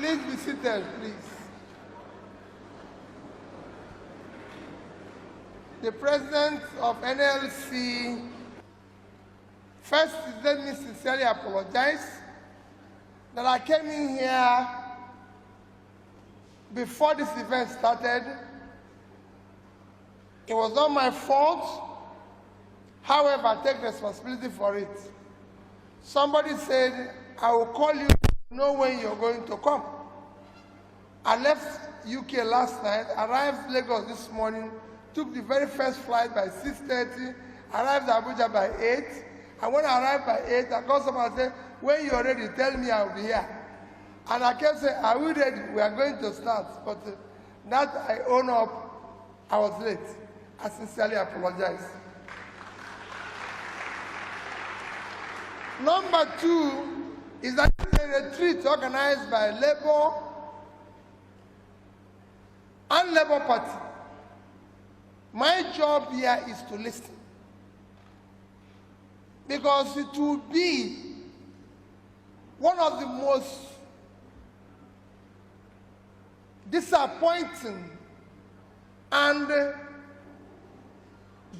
Please be seated, please. The president of NLC, first, let me sincerely apologize that I came in here before this event started. It was not my fault. However, I take responsibility for it. Somebody said, I will call you to know when you're going to come. I left UK last night, arrived Lagos this morning, took the very first flight by 6:30, arrived Abuja by 8, and when I arrived by 8, I called someone and said, when you're ready, tell me I'll be here. And I kept saying, are we ready? We are going to start. But that I own up, I was late. I sincerely apologize. Number two is that it's a retreat organized by Labour and Labour Party. My job here is to listen. Because it will be one of the most disappointing and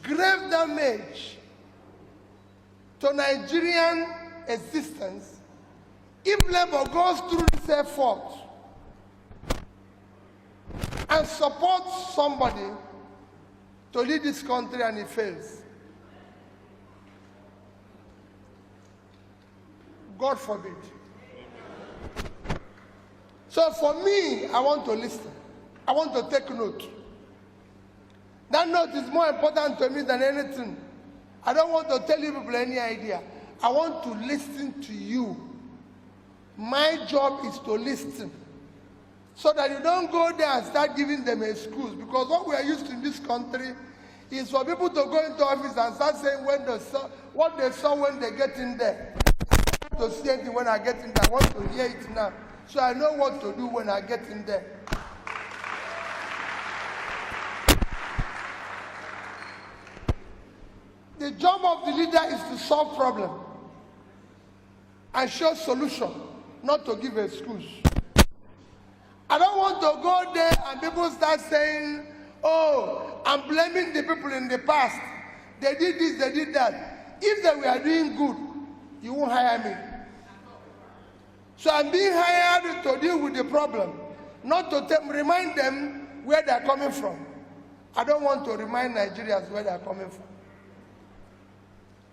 grave damage to Nigerian existence if Labour goes through this effort and supports somebody to lead this country and it fails. God forbid. So for me, I want to listen. I want to take note. That note is more important to me than anything. I don't want to tell you people any idea. I want to listen to you. My job is to listen. So that you don't go there and start giving them excuse. Because what we are used to in this country is for people to go into office and start saying what they saw when they get in there. I want to see anything when I get in there. I want to hear it now. So I know what to do when I get in there. The job of the leader is to solve problems and show solution, not to give excuse. I don't want to go there and people start saying, oh, I'm blaming the people in the past. They did this, they did that. If they were doing good, you won't hire me. So I'm being hired to deal with the problem, not to remind them where they're coming from. I don't want to remind Nigerians where they're coming from.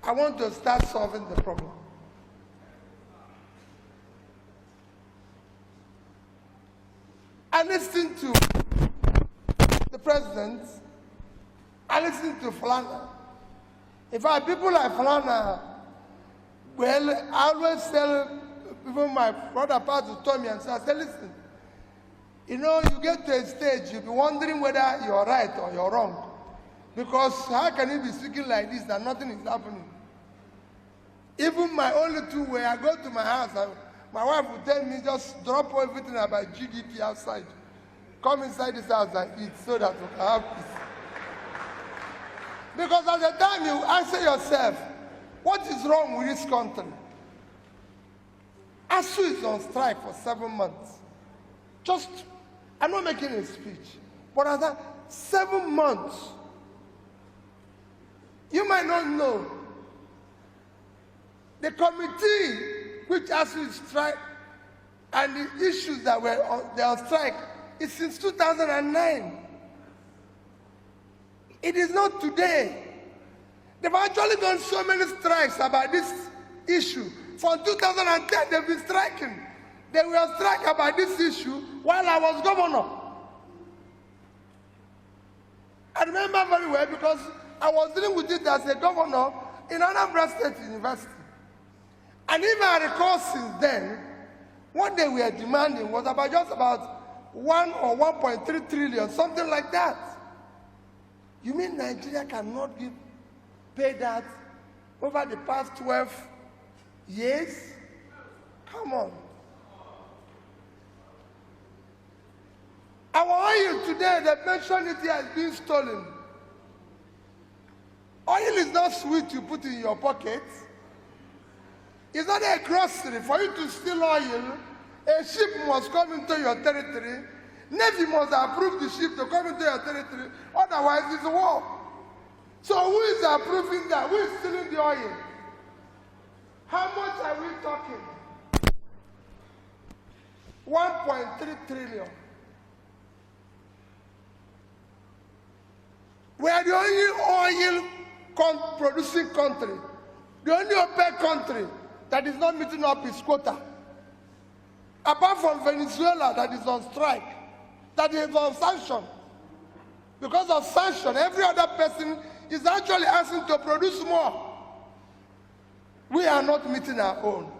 I want to start solving the problem. I listened to the president. I listened to Flana. In fact, people like Flana, well, I always tell people, my brother Pat told me and said, listen, you know, you get to a stage, you'll be wondering whether you're right or you're wrong. Because how can you be speaking like this and nothing is happening? Even my only two way, I go to my house, my wife will tell me, just drop everything about GDP outside. Come inside this house and eat so that we can have peace. Because at the time you answer yourself, what is wrong with this country? ASU is on strike for 7 months. Just, I'm not making a speech, but at that 7 months, you might not know, the committee which ASU strike and the issues that were on strike is since 2009. It is not today. They've actually done so many strikes about this issue. From 2010, they've been striking. They were striking about this issue while I was governor. I remember very well because I was dealing with it as a governor in Anambra State University. And even I recall since then, what they were demanding was about just about 1 or 1.3 trillion, something like that. You mean Nigeria cannot pay that over the past 12 years? Come on. Our oil today, they mentioned it here, has been stolen. Oil is not sweet you put in your pocket. It's not a grocery. For you to steal oil, A ship must come into your territory. Navy must approve the ship to come into your territory. Otherwise, it's war. So who is approving that? Who is stealing the oil? How much are we talking? 1.3 trillion. We are the only oil producing country, the only OPEC country that is not meeting up its quota. Apart from Venezuela that is on strike, that is on sanction. Because of sanction, every other person is actually asking to produce more. We are not meeting our own.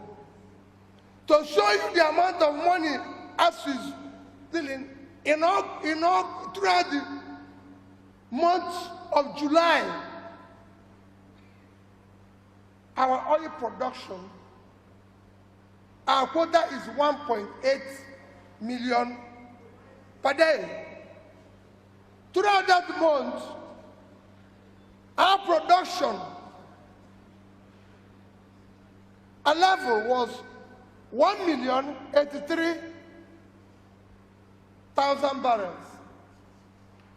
To show you the amount of money as is stealing, throughout the month of July, our oil production, our quota is 1.8 million per day. Throughout that month, our production, a level was 1,083,000 barrels.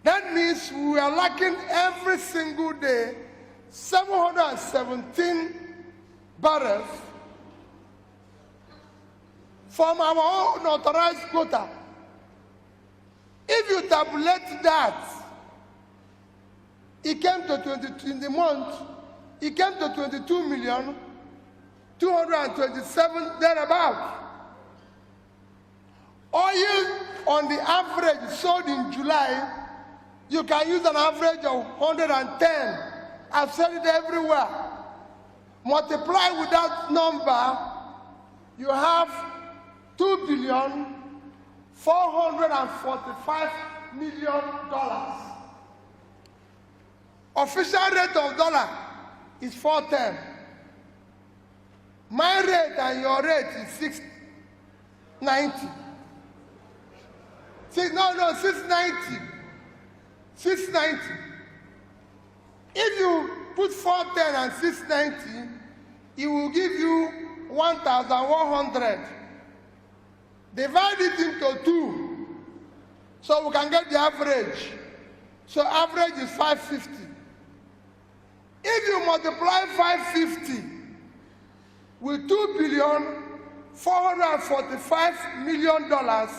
That means we are lacking every single day 717 barrels from our own authorized quota. If you tabulate that, it came to 22 in the month, it came to 22,227,000 thereabout. Oil on the average sold in July, you can use an average of 110. I've said it everywhere. Multiply with that number, you have $2,445,000,000. Official rate of dollar is 410. My rate and your rate is 690. No, 690. 690. If you put 410 and 690, it will give you 1,100. Divide it into 2, so we can get the average. So average is 550. If you multiply 550 with $2,445,000,000,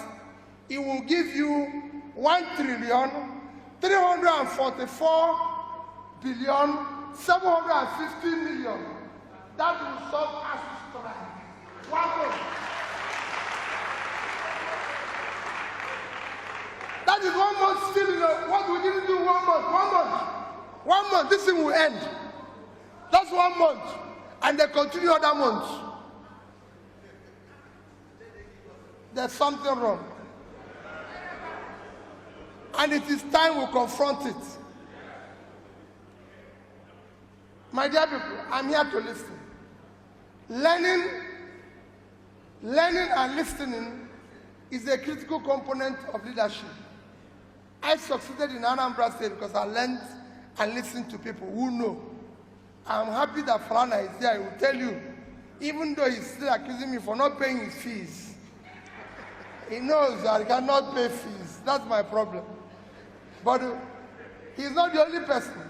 it will give you $1,344,750,000,000. That will solve us strike. One month. That is 1 month still. What we didn't do 1 month. 1 month. 1 month. This thing will end. That's 1 month. And they continue other months. There's something wrong. And it is time we confront it. My dear people, I'm here to listen. Learning and listening is a critical component of leadership. I succeeded in Anambra State because I learned and listened to people who know. I'm happy that Falana is there. He will tell you, even though he's still accusing me for not paying his fees, he knows that he cannot pay fees. That's my problem. But he's not the only person.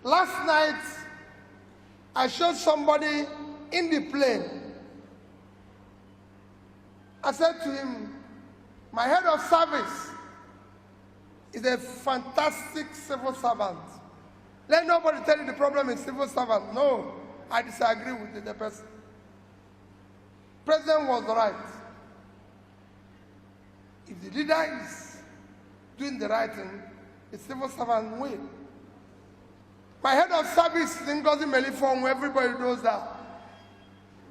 Last night, I showed somebody in the plane. I said to him, my head of service is a fantastic civil servant. Let nobody tell you the problem is civil servant. No, I disagree with the person. President was right. If the leader is doing the right thing, the civil servant will. My head of service is Ngozi Melifong, everybody knows that.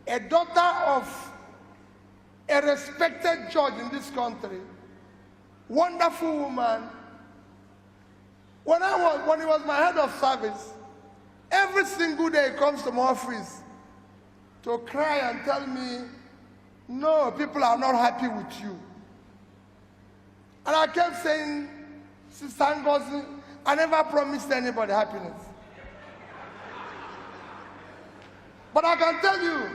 A daughter of a respected judge in this country, wonderful woman. When he was my head of service, every single day he comes to my office to cry and tell me, no, people are not happy with you. And I kept saying, Sister Ngozi, I never promised anybody happiness. But I can tell you,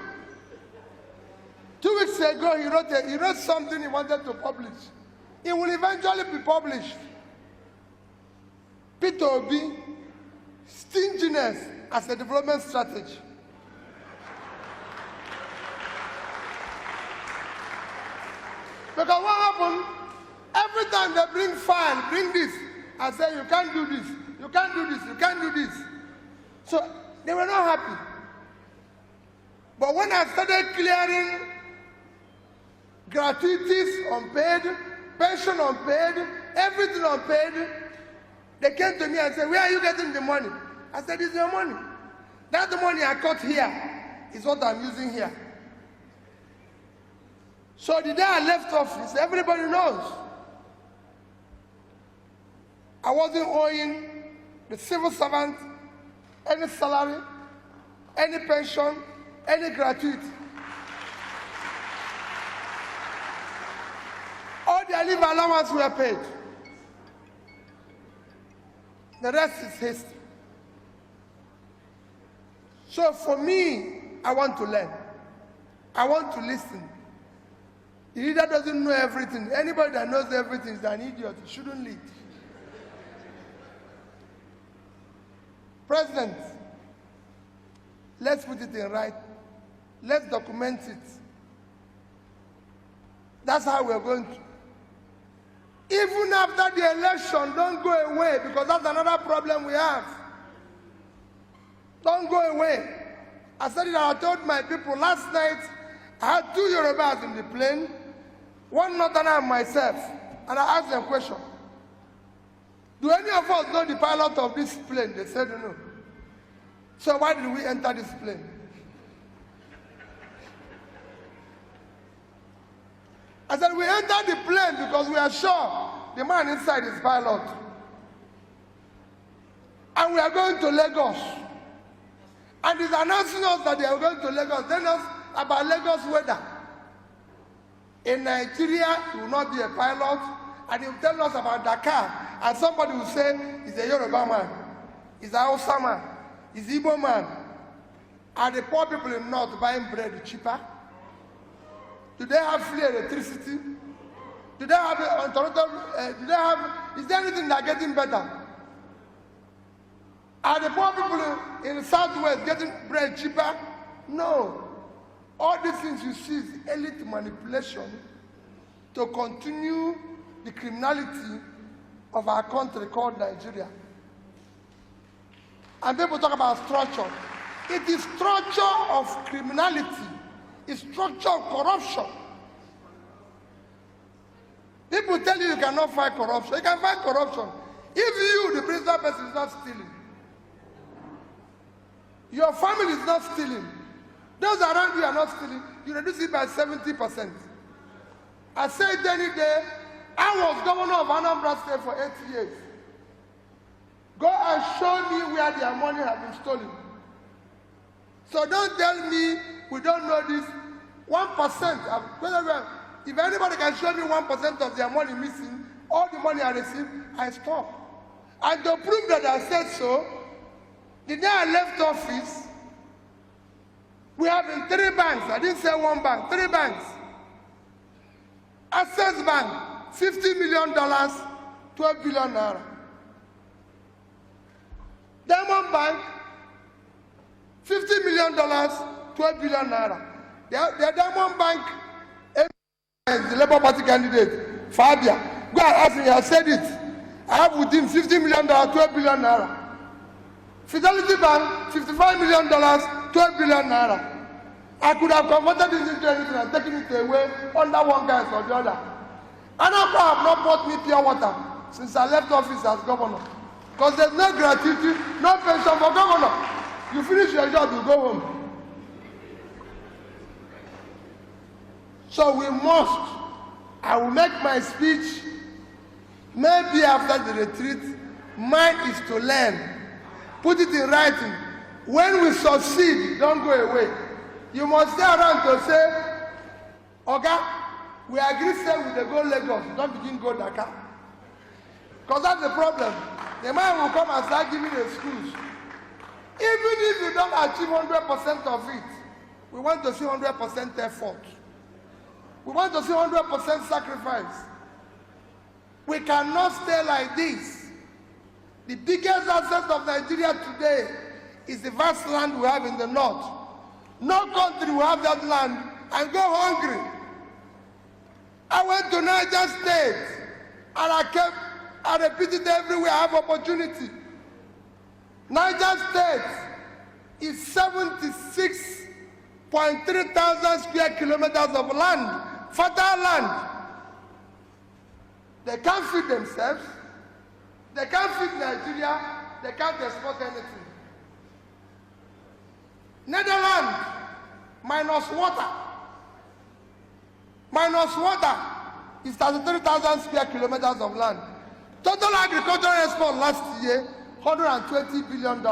2 weeks ago, he wrote something he wanted to publish. It will eventually be published. Peter Obi, stinginess as a development strategy. Because what happened? Every time they bring file, bring this, I say, you can't do this, you can't do this, you can't do this. So they were not happy. But when I started clearing gratuities unpaid, pension unpaid, everything unpaid, they came to me and said, where are you getting the money? I said, it's your money. That's the money I got here is what I'm using here. So the day I left office, everybody knows. I wasn't owing the civil servant any salary, any pension, any gratuity. All their leave allowance were paid. The rest is history. So for me, I want to learn. I want to listen. The leader doesn't know everything. Anybody that knows everything is an idiot. He shouldn't lead. President, let's put it in right. Let's document it. That's how we're going to. Even after the election, don't go away, because that's another problem we have. Don't go away. I said it, I told my people last night, I had 2 Yorubas in the plane, one Northerner and myself, and I asked them a question. Do any of us know the pilot of this plane? They said no. So why did we enter this plane? I said, we entered the plane because we are sure the man inside is pilot. And we are going to Lagos. And he's announcing us that they are going to Lagos, telling us about Lagos weather. In Nigeria, he will not be a pilot, and he will tell us about Dakar. And somebody will say, he's a Yoruba man, he's a Hausa man, he's an Igbo man. Are the poor people in the north buying bread cheaper? Do they have free electricity? Do they have is there anything that getting better? Are the poor people in the southwest getting bread cheaper? No. All these things you see is elite manipulation to continue the criminality of our country called Nigeria. And people talk about structure. It is structure of criminality. It's structure of corruption. People tell you you cannot fight corruption. You can fight corruption if you, the principal person, is not stealing. Your family is not stealing. Those around you are not stealing. You reduce it by 70%. I say it any day. I was governor of Anambra State for 8 years. Go and show me where their money has been stolen. So don't tell me we don't know this. 1%. If anybody can show me 1% of their money missing, all the money I received, I stop. And to prove that I said so, the day I left office, we have in 3 banks. I didn't say 1 bank, 3 banks. Access Bank, $50 million, 12 billion naira. Diamond Bank, $50 million, 12 billion naira. The Diamond Bank, the Labour Party candidate, Fabia, go and ask him, I said it. I have with him $50 million, 12 billion naira. Fidelity Bank, $55 million, 12 billion naira. I could have converted this into anything and taken it away under one guy or the other. Anambra have not bought me pure water since I left office as governor. Because there's no gratuity, no pension for governor. You finish your job, you go home. So we must, I will make my speech, maybe after the retreat. Mine is to learn. Put it in writing. When we succeed, don't go away. You must stay around to say, Oga, we agree say we dey go Lagos, don't begin go Dakar. Because that's the problem. The man will come and start giving excuses. Even if you don't achieve 100% of it, we want to see 100% effort. We want to see 100% sacrifice. We cannot stay like this. The biggest asset of Nigeria today is the vast land we have in the north. No country will have that land and go hungry. I went to Niger State and I repeated everywhere I have opportunity. Niger State is 76.3 thousand square kilometers of land, fertile land. They can't feed themselves, they can't feed Nigeria, they can't export anything. Netherlands, minus water is 33,000 square kilometers of land. Total agricultural export last year, $120 billion.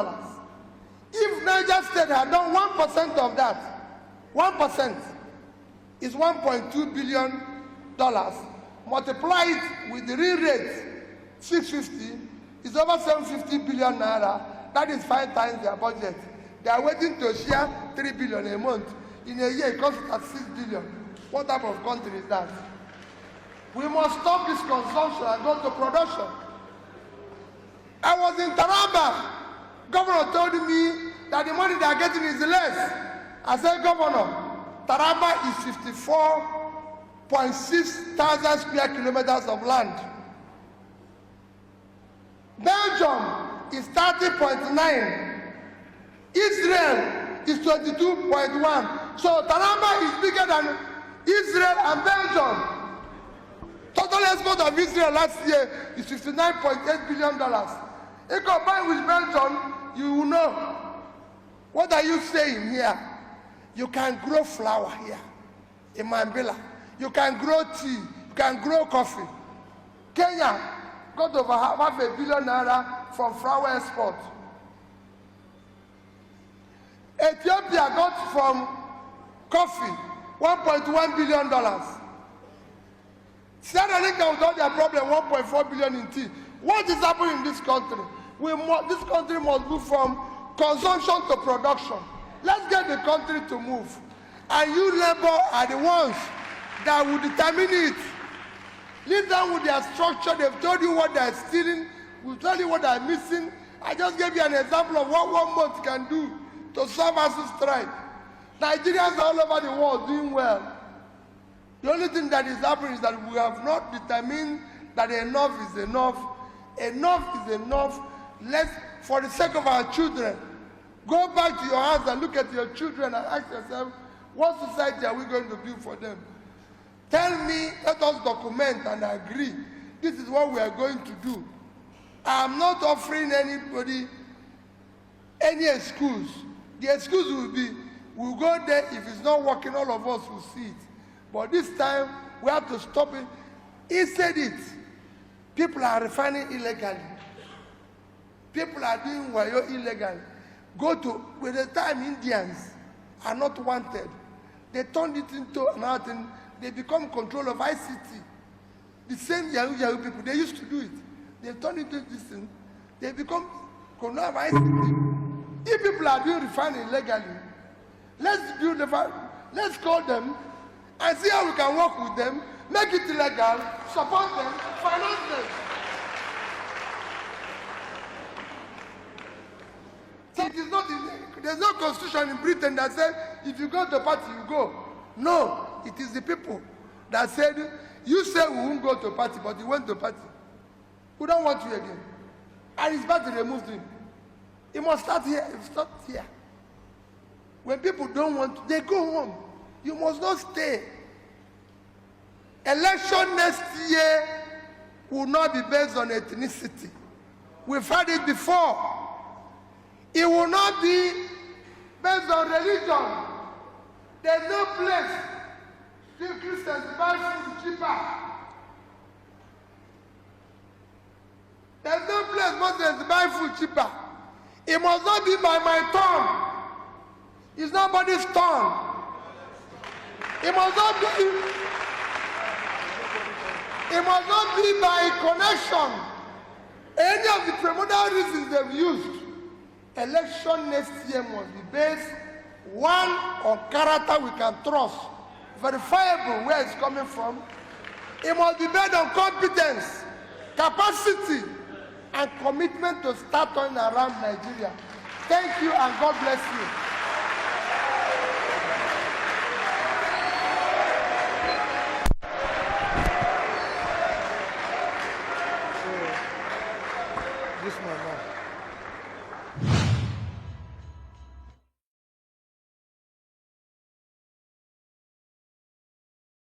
If Niger State had done 1% of that, 1% is $1.2 billion. Multiply it with the real rate, 650, is over 750 billion naira. That is 5 times their budget. They are waiting to share 3 billion a month. In a year, it costs at 6 billion. What type of country is that? We must stop this consumption and go to production. I was in Taraba. Governor told me that the money they are getting is less. I said, Governor, Taraba is 54.6 thousand square kilometers of land. Belgium is 30.9. Israel is 22.1. So Taraba is bigger than Israel and Belgium. Total export of Israel last year is $59.8 billion. If combined with Belgium, you will know. What are you saying here? You can grow flour here in Mambila. You can grow tea. You can grow coffee. Kenya got over $500 million from flour export. Ethiopia got from coffee $1.1 billion. Sierra Leone with all their problem, 1.4 billion in tea. What is happening in this country? This country must move from consumption to production. Let's get the country to move. And you labor are the ones that will determine it. Lead them with their structure. They've told you what they're stealing. We'll tell you what they're missing. I just gave you an example of what 1 month can do to serve as a strike. Nigerians all over the world doing well. The only thing that is happening is that we have not determined that enough is enough. Enough is enough. Let's, for the sake of our children, go back to your house and look at your children and ask yourself, what society are we going to build for them? Tell me, let us document and agree. This is what we are going to do. I am not offering anybody any excuse. The excuse will be, we'll go there, if it's not working, all of us will see it. But this time, we have to stop it. He said it. People are refining illegally. People are doing wayo illegally. Go to, with the time Indians are not wanted, they turned it into another thing. They become control of ICT. The same Yahoo people, they used to do it. They turned it into this thing. They become control of ICT. If people are doing refining illegally, let's call them and see how we can work with them, make it illegal, support them, finance them. So it is not, there's no constitution in Britain that says if you go to party, you go. No, it is the people that said, you say we won't go to party, but you went to party. We don't want you again. And his party removed him. It must start here, it must start here. When people don't want to, they go home. You must not stay. Election next year will not be based on ethnicity. We've had it before. It will not be based on religion. There's no place still Christians buy food cheaper. There's no place Muslims buy food cheaper. It must not be by my turn. It's nobody's turn. It must not be by connection. Any of the primordial reasons they've used. Election next year must be based, one, on character we can trust verifiable where it's coming from. It must be based on competence, capacity, and commitment to start turning around Nigeria. Thank you and God bless you. This one now.